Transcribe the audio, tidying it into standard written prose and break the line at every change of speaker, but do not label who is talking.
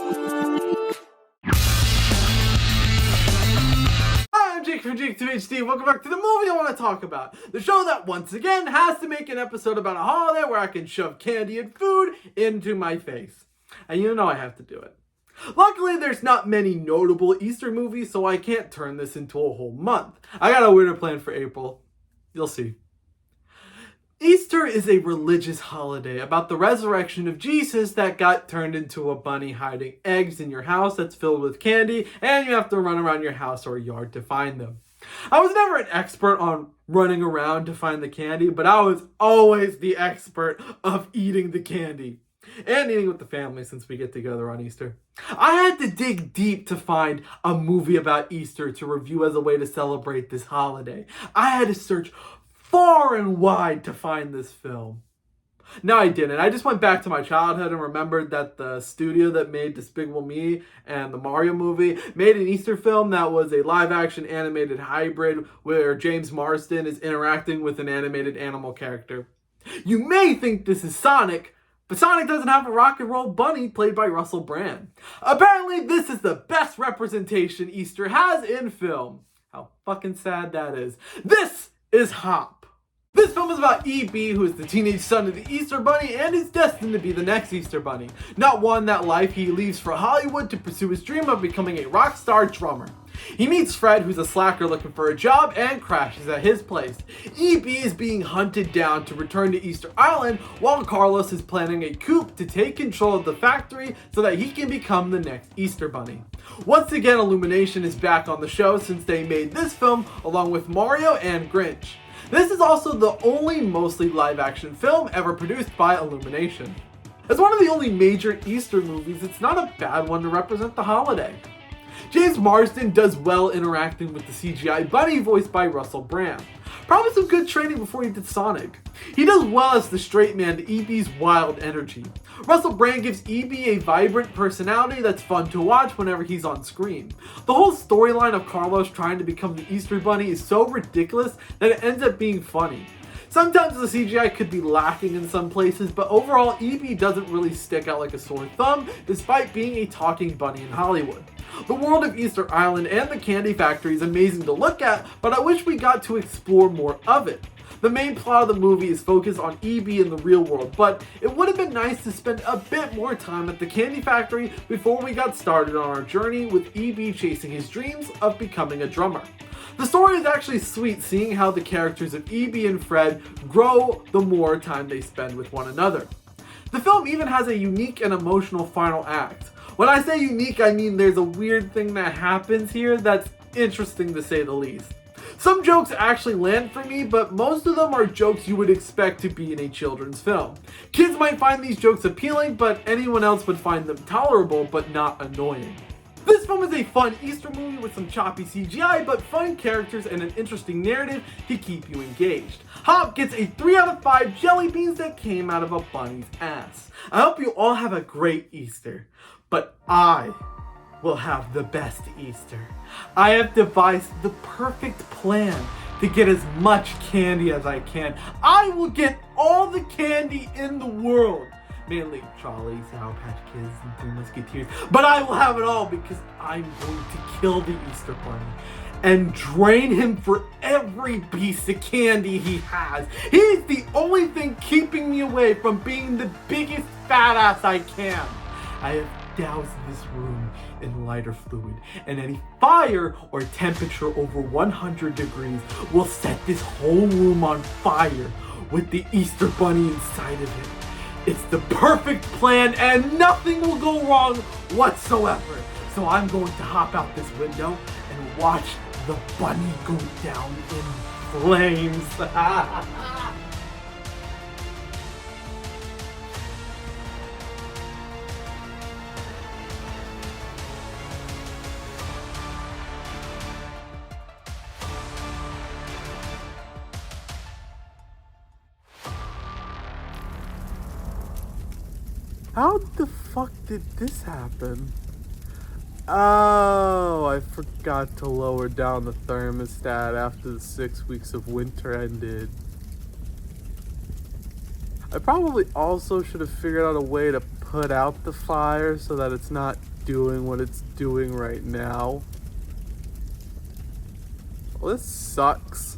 Hi, I'm Jake from JacobTubeHD. Welcome back to the movie I want to talk about. The show that once again has to make an episode about a holiday where I can shove candy and food into my face. And you know I have to do it. Luckily, there's not many notable Easter movies, so I can't turn this into a whole month. I got a weirder plan for April. You'll see. Easter is a religious holiday about the resurrection of Jesus that got turned into a bunny hiding eggs in your house that's filled with candy, and you have to run around your house or yard to find them. I was never an expert on running around to find the candy, but I was always the expert of eating the candy. And eating with the family since we get together on Easter. I had to dig deep to find a movie about Easter to review as a way to celebrate this holiday. I had to search far and wide to find this film. No, I didn't. I just went back to my childhood and remembered that the studio that made Despicable Me and the Mario movie made an Easter film that was a live-action animated hybrid where James Marsden is interacting with an animated animal character. You may think this is Sonic, but Sonic doesn't have a rock and roll bunny played by Russell Brand. Apparently, this is the best representation Easter has in film. How fucking sad that is. This is Hop. This film is about E.B., who is the teenage son of the Easter Bunny and is destined to be the next Easter Bunny. Not one that life he leaves for Hollywood to pursue his dream of becoming a rock star drummer. He meets Fred, who's a slacker looking for a job, and crashes at his place. E.B. is being hunted down to return to Easter Island, while Carlos is planning a coup to take control of the factory so that he can become the next Easter Bunny. Once again, Illumination is back on the show since they made this film along with Mario and Grinch. This is also the only mostly live-action film ever produced by Illumination. As one of the only major Easter movies, it's not a bad one to represent the holiday. James Marsden does well interacting with the CGI bunny voiced by Russell Brand. Probably some good training before he did Sonic. He does well as the straight man to E.B.'s wild energy. Russell Brand gives E.B. a vibrant personality that's fun to watch whenever he's on screen. The whole storyline of Carlos trying to become the Easter Bunny is so ridiculous that it ends up being funny. Sometimes the CGI could be lacking in some places, but overall E.B. doesn't really stick out like a sore thumb despite being a talking bunny in Hollywood. The world of Easter Island and the candy factory is amazing to look at, but I wish we got to explore more of it. The main plot of the movie is focused on E.B. in the real world, but it would have been nice to spend a bit more time at the candy factory before we got started on our journey with E.B. chasing his dreams of becoming a drummer. The story is actually sweet seeing how the characters of E.B. and Fred grow the more time they spend with one another. The film even has a unique and emotional final act. When I say unique, I mean there's a weird thing that happens here that's interesting to say the least. Some jokes actually land for me, but most of them are jokes you would expect to be in a children's film. Kids might find these jokes appealing, but anyone else would find them tolerable but not annoying. This film is a fun Easter movie with some choppy CGI, but fun characters and an interesting narrative to keep you engaged. Hop gets a 3 out of 5 jelly beans that came out of a bunny's ass. I hope you all have a great Easter, but I will have the best Easter. I have devised the perfect plan to get as much candy as I can. I will get all the candy in the world. Mainly Charlie, Sour Patch Kids, and Three Musketeers. But I will have it all because I'm going to kill the Easter Bunny and drain him for every piece of candy he has. He's the only thing keeping me away from being the biggest fat ass I can. I have doused this room in lighter fluid, and any fire or temperature over 100 degrees will set this whole room on fire with the Easter Bunny inside of it. It's the perfect plan and nothing will go wrong whatsoever. So I'm going to hop out this window and watch the bunny go down in flames. How the fuck did this happen? Oh, I forgot to lower down the thermostat after the 6 weeks of winter ended. I probably also should have figured out a way to put out the fire so that it's not doing what it's doing right now. Well, this sucks.